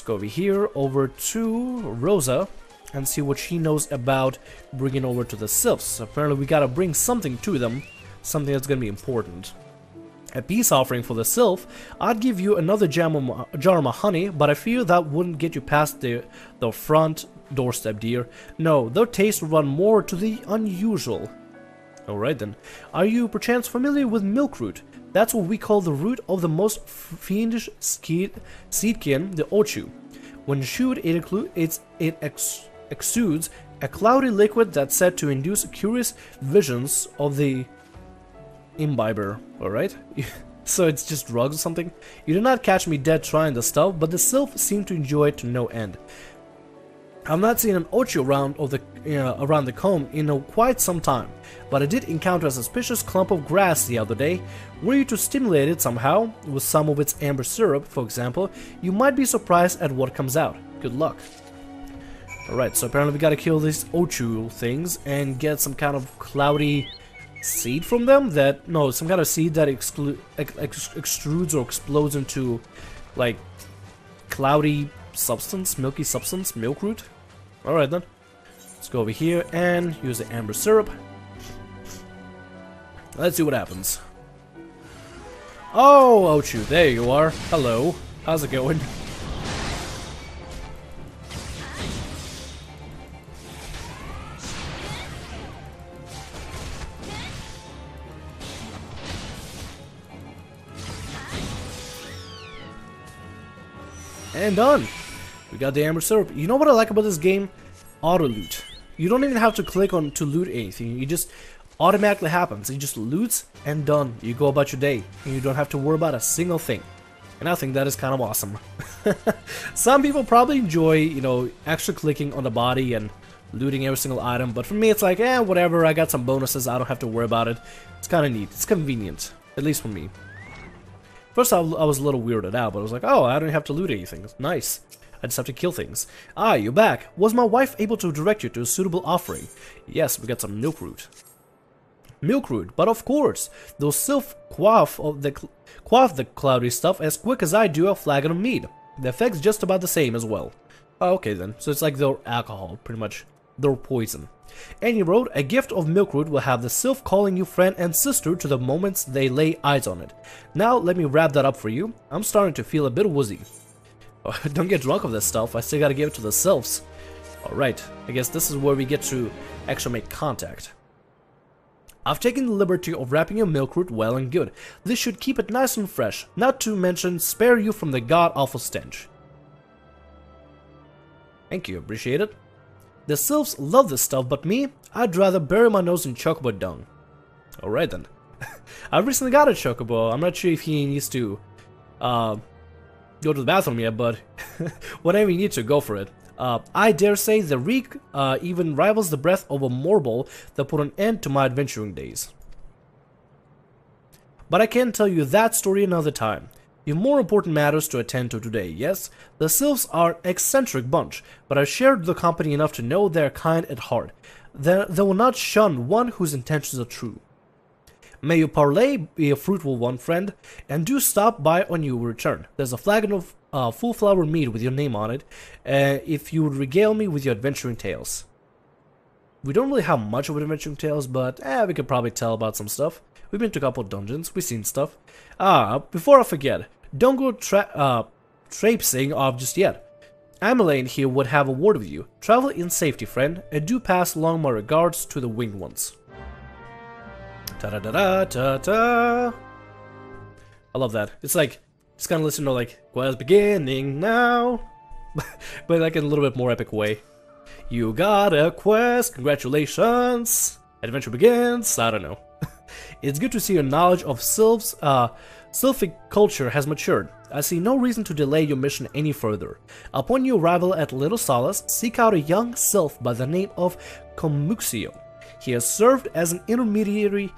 Let's go over here, over to Rosa, and see what she knows about bringing over to the sylphs. Apparently we gotta bring something to them, something that's gonna be important. A peace offering for the sylph. I'd give you another jar of honey, but I fear that wouldn't get you past the front doorstep, dear. No, their taste would run more to the unusual. Alright then. Are you perchance familiar with milkroot? That's what we call the root of the most fiendish seedkin, the ochu. When chewed, it exudes a cloudy liquid that's said to induce curious visions of the imbiber. Alright? So it's just drugs or something? You did not catch me dead trying the stuff, but the sylph seemed to enjoy it to no end. I've not seen an ochu around the comb in quite some time, but I did encounter a suspicious clump of grass the other day. Were you to stimulate it somehow, with some of its amber syrup, for example, you might be surprised at what comes out. Good luck. Alright, so apparently we gotta kill these ochu things and get some kind of cloudy seed from them some kind of seed that extrudes or explodes into like cloudy substance, milky substance, milkroot. Alright then, let's go over here and use the amber syrup. Let's see what happens. Oh, Ochu, there you are. Hello, how's it going? And done! We got the amber syrup. You know what I like about this game? Auto loot. You don't even have to click on to loot anything. You just automatically happens. It just loots and done. You go about your day. And you don't have to worry about a single thing. And I think that is kind of awesome. Some people probably enjoy, you know, extra clicking on the body and looting every single item. But for me it's like, whatever. I got some bonuses. I don't have to worry about it. It's kind of neat. It's convenient. At least for me. First I was a little weirded out, but I was like, oh, I don't have to loot anything. Nice. I just have to kill things. Ah, you're back. Was my wife able to direct you to a suitable offering? Yes, we got some milkroot. Milkroot, but of course. Those sylph quaff the cloudy stuff as quick as I do a flagon of mead. The effect's just about the same as well. Oh, okay then. So it's like their alcohol, pretty much. Their poison. And he wrote, a gift of milkroot will have the sylph calling you friend and sister to the moments they lay eyes on it. Now let me wrap that up for you. I'm starting to feel a bit woozy. Oh, don't get drunk of this stuff, I still gotta give it to the sylphs. Alright, I guess this is where we get to actually make contact. I've taken the liberty of wrapping your milkroot well and good. This should keep it nice and fresh, not to mention spare you from the god-awful stench. Thank you, appreciate it. The sylphs love this stuff, but me, I'd rather bury my nose in chocobo dung. Alright then. I recently got a chocobo. I'm not sure if he needs to go to the bathroom yet, but whenever you need to, go for it. I dare say the reek even rivals the breath of a morble that put an end to my adventuring days. But I can tell you that story another time. You have more important matters to attend to today, yes? The sylphs are an eccentric bunch, but I've shared the company enough to know they're kind at heart. They will not shun one whose intentions are true. May your parlay be a fruitful one, friend, and do stop by on your return. There's a flagon of full flower mead with your name on it, if you would regale me with your adventuring tales. We don't really have much of adventuring tales, but we could probably tell about some stuff. We've been to a couple of dungeons, we've seen stuff. Before I forget, don't go traipsing off just yet. Ameline here would have a word with you. Travel in safety, friend, and do pass along my regards to the winged ones. Ta-da-da-da-ta-ta. I love that. It's like, just kind of listen to like, quest beginning now. But like in a little bit more epic way. You got a quest, congratulations. Adventure begins, I don't know. It's good to see your knowledge of sylphs, sylphic culture has matured. I see no reason to delay your mission any further. Upon your arrival at Little Solace, seek out a young sylph by the name of Comuxio. He has served as an intermediary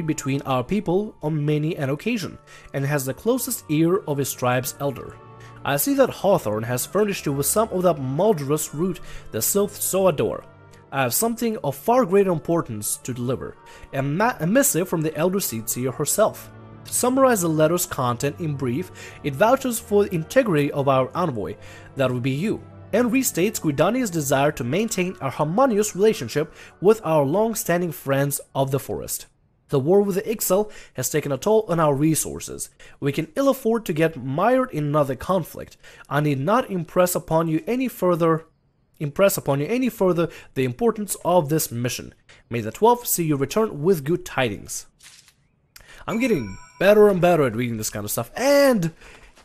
between our people on many an occasion, and has the closest ear of his tribe's elder. I see that Hawthorne has furnished you with some of that mulderous root the sylphs so adore. I have something of far greater importance to deliver, a missive from the Elder Seedseer herself. To summarize the letter's content in brief, it vouches for the integrity of our envoy, that would be you, and restates Gridania's desire to maintain a harmonious relationship with our long-standing friends of the forest. The war with the Ixal has taken a toll on our resources. We can ill afford to get mired in another conflict. I need not impress upon you any further the importance of this mission. May the 12th see you return with good tidings. I'm getting better and better at reading this kind of stuff, and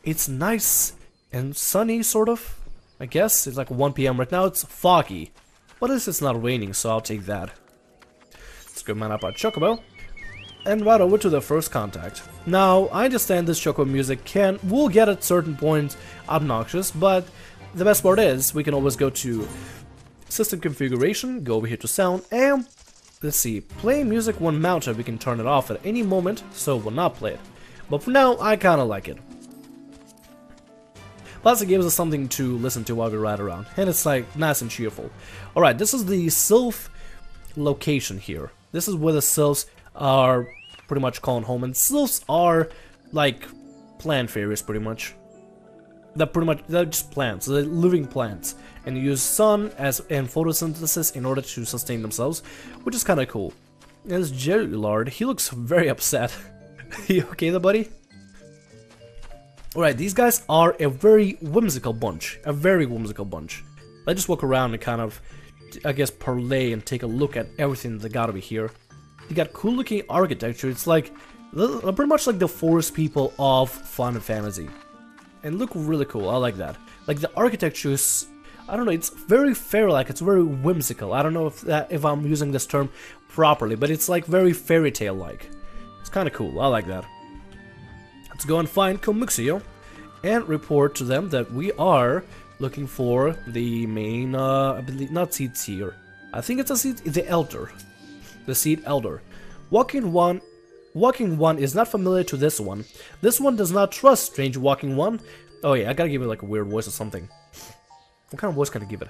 it's nice and sunny, sort of. I guess it's like 1 PM right now. It's foggy, but at least it's not raining, so I'll take that. Let's go man up our Chocobo and right over to the first contact. Now, I understand this Chocobo music will get at certain points obnoxious, but the best part is we can always go to system configuration, go over here to sound, and let's see, play music when mounted. We can turn it off at any moment, so we'll not play it. But for now, I kinda like it. Plus it gives us something to listen to while we ride around, and it's like nice and cheerful. Alright, this is the Sylph location here. This is where the Sylphs are pretty much calling home, and Sylphs are like plant fairies pretty much. They're just plants, they're living plants, and you use sun and photosynthesis in order to sustain themselves, which is kind of cool. And this Jerry Lard, he looks very upset. You okay there, buddy? Alright, these guys are a very whimsical bunch. Let's just walk around and kind of, I guess, parlay and take a look at everything that gotta be here. You got cool looking architecture. It's like, pretty much like the forest people of Final Fantasy. And look really cool, I like that. Like the architecture is, I don't know, it's very fairy-like, it's very whimsical. I don't know if I'm using this term properly, but it's like very fairy tale-like. It's kind of cool, I like that. Let's go and find Komuxio and report to them that we are looking for the main, I believe, not seed seer. I think it's a seed, the elder. The seed elder. Walking one is not familiar to this one. This one does not trust strange walking one. Oh yeah, I gotta give it like a weird voice or something. What kind of voice can I give it?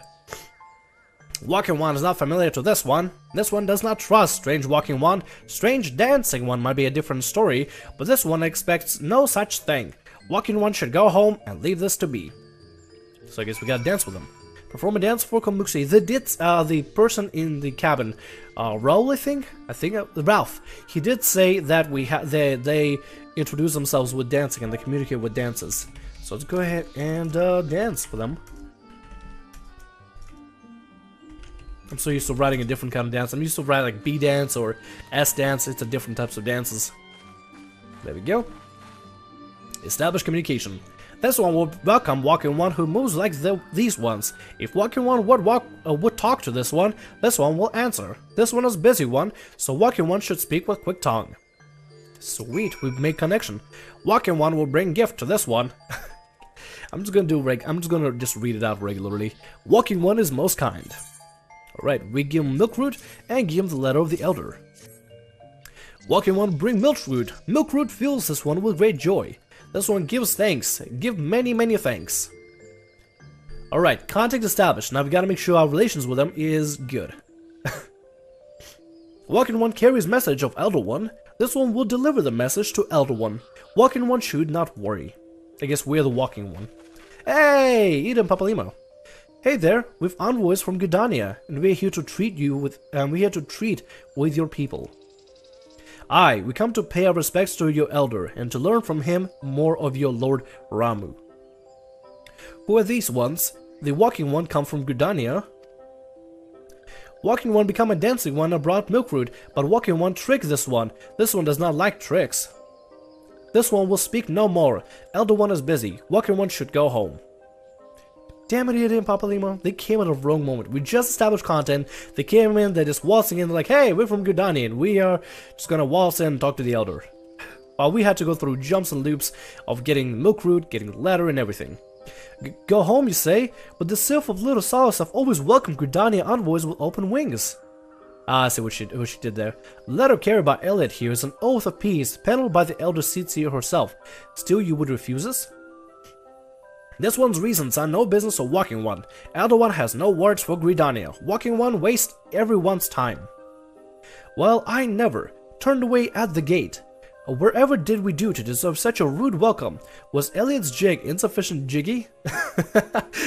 Walking one is not familiar to this one. This one does not trust strange walking one. Strange dancing one might be a different story, but this one expects no such thing. Walking one should go home and leave this to be. So I guess we gotta dance with them. Perform a dance for Komuxi. The person in the cabin, Raul, I think Ralph. He did say that they introduce themselves with dancing and they communicate with dances. So let's go ahead and dance for them. I'm so used to writing a different kind of dance. I'm used to write like B dance or S dance. It's a different types of dances. There we go. Establish communication. This one will welcome walking one who moves like these ones. If walking one would talk to this one will answer. This one is busy one, so walking one should speak with quick tongue. Sweet, we've made connection. Walking one will bring gift to this one. I'm just gonna just read it out regularly. Walking one is most kind. Alright, we give him Milkroot and give him the letter of the elder. Walking one bring Milkroot. Milkroot fills this one with great joy. This one gives thanks. Give many, many thanks. Alright, contact established. Now we gotta make sure our relations with them is good. Walking one carries message of Elder One. This one will deliver the message to Elder One. Walking one should not worry. I guess we're the Walking One. Hey, Eden Papalimo. Hey there, we've envoys from Gridania, and we're here to treat with your people. Aye, we come to pay our respects to your elder, and to learn from him more of your Lord Ramu. Who are these ones? The Walking One come from Gridania. Walking One become a dancing one and brought Milkroot, but Walking One tricked this one. This one does not like tricks. This one will speak no more. Elder One is busy. Walking One should go home. Damn it, Ian Papalimo. They came at the wrong moment. We just established content. They came in, they're just waltzing in, like, hey, we're from Gridania, and we are just gonna waltz in and talk to the elder. While we had to go through jumps and loops of getting Milkroot, getting the ladder, and everything. Go home, you say? But the Sylph of Little Solace have always welcomed Gridania envoys with open wings. Ah, I see what she did there. The letter carried by Elliot here is an oath of peace, penned by the elder Seedseer herself. Still, you would refuse us? This one's reasons are no business of Walking One. Elder One has no words for Gridania. Walking One wastes everyone's time. Well, I never turned away at the gate. Wherever did we do to deserve such a rude welcome? Was Elliot's jig insufficient jiggy?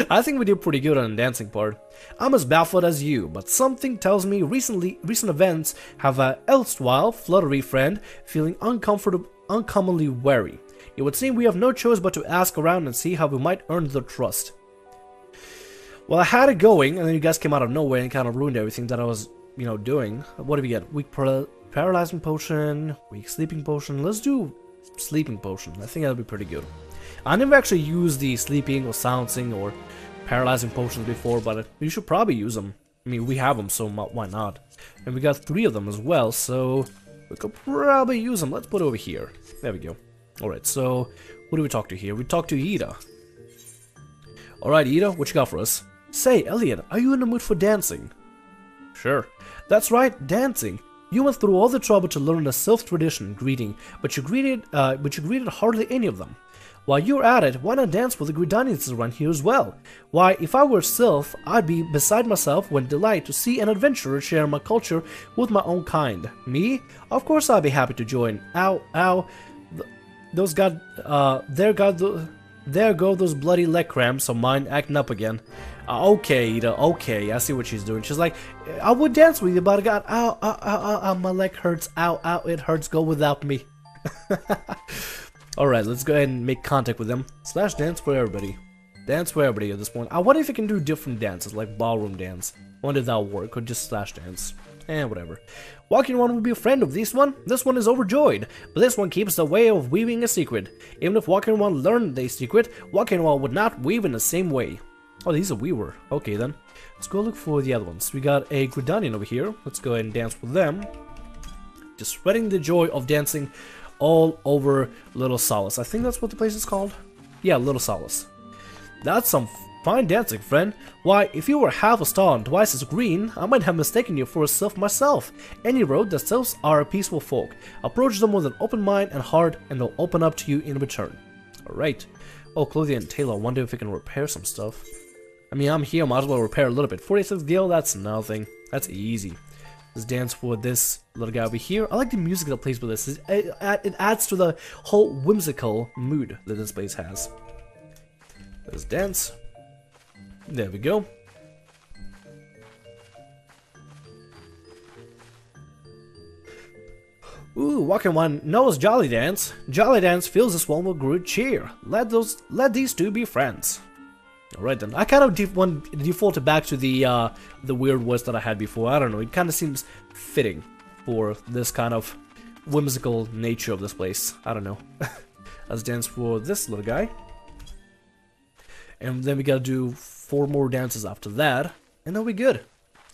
I think we did pretty good on the dancing part. I'm as baffled as you, but something tells me recent events have a erstwhile fluttery friend feeling uncommonly wary. It would seem we have no choice but to ask around and see how we might earn their trust. Well, I had it going, and then you guys came out of nowhere and kind of ruined everything that I was, doing. What do we get? Weak paralyzing potion, weak sleeping potion. Let's do sleeping potion. I think that'll be pretty good. I never actually used the sleeping or silencing or paralyzing potions before, but you should probably use them. I mean, we have them, so why not? And we got 3 of them as well, so we could probably use them. Let's put it over here. There we go. Alright, so who do we talk to here? We talk to Ida. Alright, Ida, what you got for us? Say, Elliot, are you in the mood for dancing? Sure. That's right, dancing. You went through all the trouble to learn the Sylph tradition greeting, but you greeted hardly any of them. While you're at it, why not dance with the Gridanians around here as well? Why, if I were Sylph, I'd be beside myself with delight to see an adventurer share my culture with my own kind. Me? Of course I'd be happy to join. Ow, ow. There go those bloody leg cramps of mine acting up again. Okay, Ida, okay, I see what she's doing. She's like, I would dance with you, but I got, ow, my leg hurts, ow, it hurts, go without me. Alright, let's go ahead and make contact with them. Slash dance for everybody. Dance for everybody at this point. I wonder if you can do different dances, like ballroom dance. I wonder if that'll work, or just slash dance. Whatever. Walking One will be a friend of this one. This one is overjoyed, but this one keeps the way of weaving a secret. Even if Walking One learned the secret, Walking One would not weave in the same way. Oh, he's a weaver. Okay then. Let's go look for the other ones. We got a Gridanian over here. Let's go ahead and dance with them. Just spreading the joy of dancing all over Little Solace. I think that's what the place is called. Yeah, Little Solace. That's some fine dancing, friend. Why, if you were half a star and twice as green, I might have mistaken you for a sylph myself. Any road, the sylphs are a peaceful folk. Approach them with an open mind and heart, and they'll open up to you in return. Alright. Oh, Clothier and Taylor, I wonder if we can repair some stuff. I mean, I'm here, might as well repair a little bit. 46 gil, that's nothing. That's easy. Let's dance for this little guy over here. I like the music that plays with this. It adds to the whole whimsical mood that this place has. Let's dance. There we go. Ooh, Walking One knows Jolly Dance. Jolly Dance fills this one with good cheer. Let these two be friends. Alright then. I kind of defaulted back to the weird voice that I had before. I don't know. It kind of seems fitting for this kind of whimsical nature of this place. I don't know. Let's dance for this little guy. And then we gotta do 4 more dances after that, and then we're good.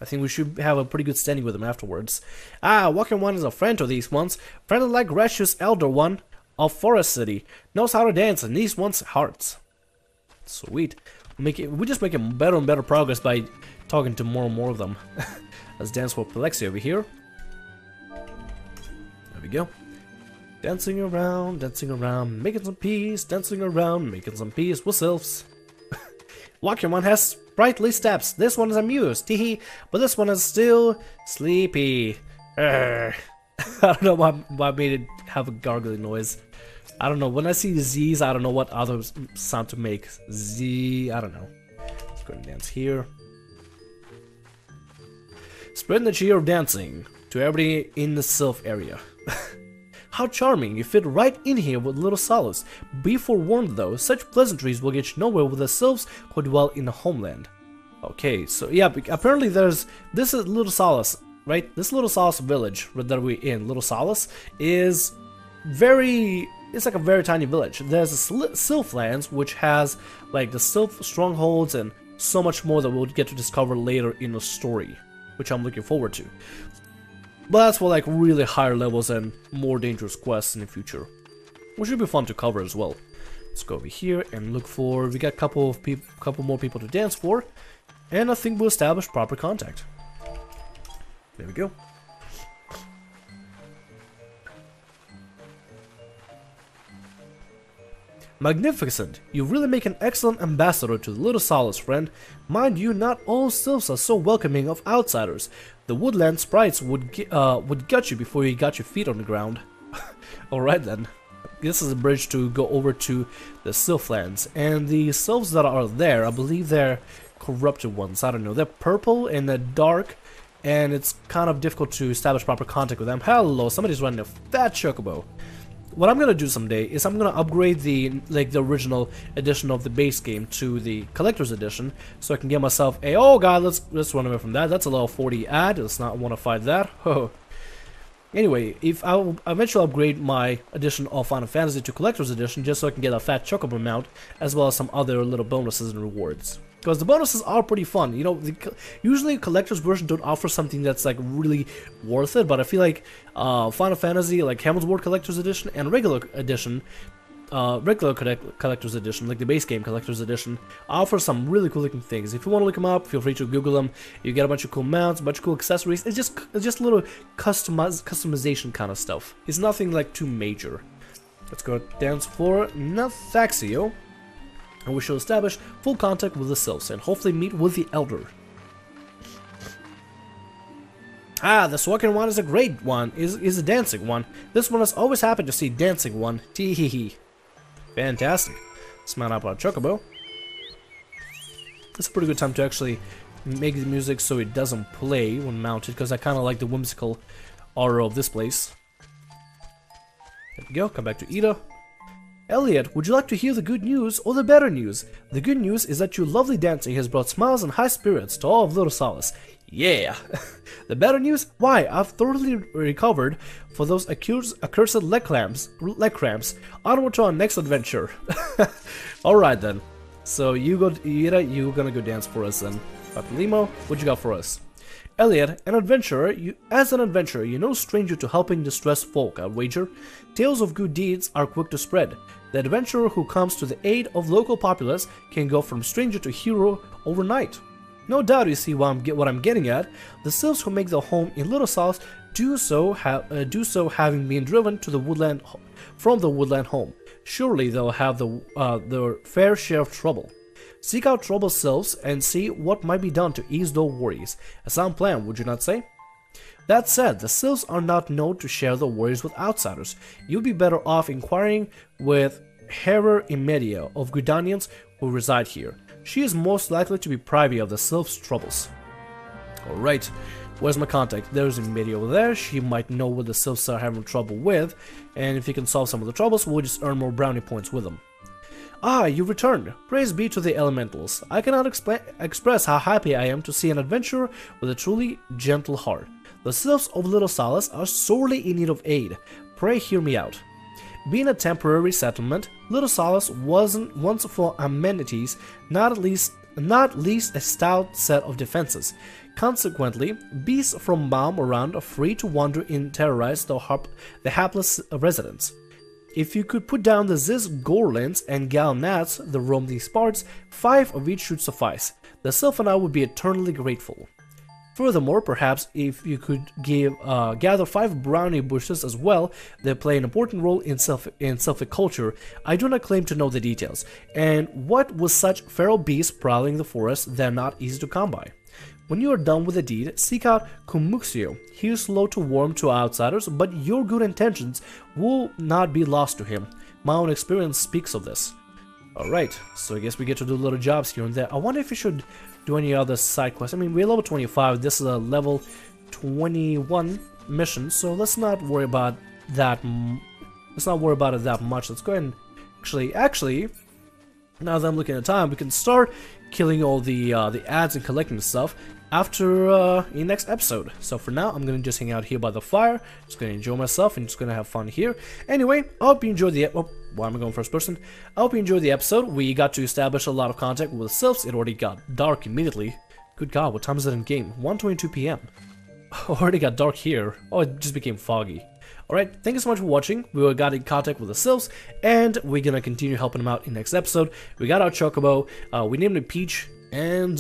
I think we should have a pretty good standing with him afterwards. Ah, Walking One is a friend to these ones. Friendly like gracious elder one of Forest City. Knows how to dance in these ones' hearts. Sweet. We're just making better and better progress by talking to more and more of them. Let's dance for Plexi over here. There we go. Dancing around, making some peace, dancing around, making some peace with sylphs. Walking One has sprightly steps. This one is amused, teehee, but this one is still sleepy. I don't know why I made it have a gargling noise. I don't know. When I see Z's, I don't know what other sound to make. Z, I don't know. Let's go and dance here. Spreading the cheer of dancing to everybody in the Sylph area. How charming, you fit right in here with Little Solace. Be forewarned though, such pleasantries will get you nowhere with the sylphs who dwell in the homeland. Okay, so yeah, apparently this is Little Solace, right? This Little Solace village that we're in, Little Solace, is it's like a very tiny village. There's a Sylph lands, which has like the Sylph strongholds and so much more that we'll get to discover later in the story, which I'm looking forward to. But that's for like really higher levels and more dangerous quests in the future, which should be fun to cover as well. Let's go over here and look for. We got a couple more people to dance for, and I think we'll establish proper contact. There we go. Magnificent! You really make an excellent ambassador to the Little Solace, friend. Mind you, not all sylphs are so welcoming of outsiders. The woodland sprites would gut you before you got your feet on the ground. Alright then. This is a bridge to go over to the Sylphlands. And the sylphs that are there, I believe they're corrupted ones. I don't know. They're purple and they're dark. And it's kind of difficult to establish proper contact with them. Hello, somebody's running a fat chocobo. What I'm gonna do someday is I'm gonna upgrade the original edition of the base game to the collector's edition, so I can get myself a. Oh god, let's run away from that. That's a level 40 ad. Let's not want to fight that. Anyway, if I'll eventually upgrade my edition of Final Fantasy to collector's edition, just so I can get a fat chocobo mount, as well as some other little bonuses and rewards. Because the bonuses are pretty fun, you know. Usually collector's version don't offer something that's like really worth it, but I feel like Final Fantasy, like Heaven's Ward Collector's Edition and regular edition, collector's edition, like the base game collector's edition, offer some really cool looking things. If you want to look them up, feel free to Google them. You get a bunch of cool mounts, a bunch of cool accessories. It's just little customization kind of stuff. It's nothing like too major. Let's go dance for Nathaxio. And we shall establish full contact with the sylphs and hopefully meet with the elder. Ah, the Swakin one is a great one, is a dancing one. This one is always happy to see dancing one. Tee-hee-hee. Fantastic. Let's mount up our chocobo. It's a pretty good time to actually make the music so it doesn't play when mounted, because I kind of like the whimsical aura of this place. There we go, come back to Ida. Elliot, would you like to hear the good news or the better news? The good news is that your lovely dancing has brought smiles and high spirits to all of Little Solace. Yeah! The better news? Why, I've thoroughly recovered for those accursed leg cramps. Onward to our next adventure. Alright then. So you go, Ida, you're gonna go dance for us then. Limo, what you got for us? Elliot, as an adventurer, you're no stranger to helping distressed folk, I'd wager. Tales of good deeds are quick to spread. The adventurer who comes to the aid of local populace can go from stranger to hero overnight. No doubt you see what I'm getting at. The sylphs who make their home in Little Solace do so having been driven to the woodland from the woodland home. Surely they'll have their fair share of trouble. Seek out troubled sylphs and see what might be done to ease their worries. A sound plan, would you not say? That said, the sylphs are not known to share their worries with outsiders. You'd be better off inquiring with Herer Imedia of Gridanians who reside here. She is most likely to be privy of the sylphs' troubles. Alright, where's my contact? There's Imedia over there. She might know what the sylphs are having trouble with, and if you can solve some of the troubles, we'll just earn more brownie points with them. Ah, you returned! Praise be to the elementals. I cannot express how happy I am to see an adventurer with a truly gentle heart. The sylphs of Little Solace are sorely in need of aid. Pray hear me out. Being a temporary settlement, Little Solace wasn't once for amenities, not least a stout set of defenses. Consequently, beasts from Baum around are free to wander and terrorize the hapless residents. If you could put down the Ziz Gorlins and Gal Nats that roam these parts, 5 of each should suffice. The Sylph and I would be eternally grateful. Furthermore, perhaps if you could gather 5 brownie bushes as well, they play an important role in Sylphic culture. I do not claim to know the details, and what with such feral beasts prowling the forest, they're not easy to come by. When you are done with the deed, seek out Kumuxio. He is slow to warm to outsiders, but your good intentions will not be lost to him. My own experience speaks of this. Alright, so I guess we get to do little jobs here and there. I wonder if we should do any other side quests. I mean, we're level 25, this is a level 21 mission, so let's not worry about that. Let's not worry about it that much. Let's go ahead and actually, now that I'm looking at time, we can start killing all the ads and collecting the stuff after in the next episode. So for now, I'm gonna just hang out here by the fire, just gonna enjoy myself and just gonna have fun here. Anyway, I hope you enjoyed the why am I going first person? I hope you enjoyed the episode. We got to establish a lot of contact with the sylphs. It already got dark immediately. Good God, what time is it in game? 1:22 p.m. Already got dark here. Oh, it just became foggy. Alright, thank you so much for watching. We got in contact with the sylphs, and we're gonna continue helping them out in the next episode. We got our chocobo, we named it Peach, and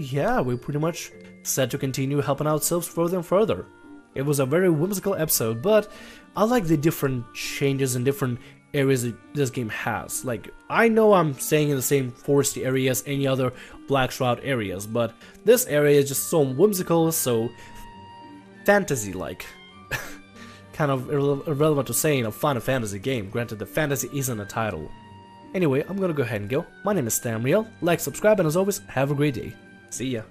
yeah, we're pretty much set to continue helping out sylphs further and further. It was a very whimsical episode, but I like the different changes and different areas that this game has. Like, I know I'm staying in the same foresty area as any other Black Shroud areas, but this area is just so whimsical, so fantasy-like. kind of irrelevant to say in a Final Fantasy game, granted the fantasy isn't a title. Anyway, I'm gonna go ahead and go. My name is Thamriyell, like, subscribe, and as always, have a great day. See ya.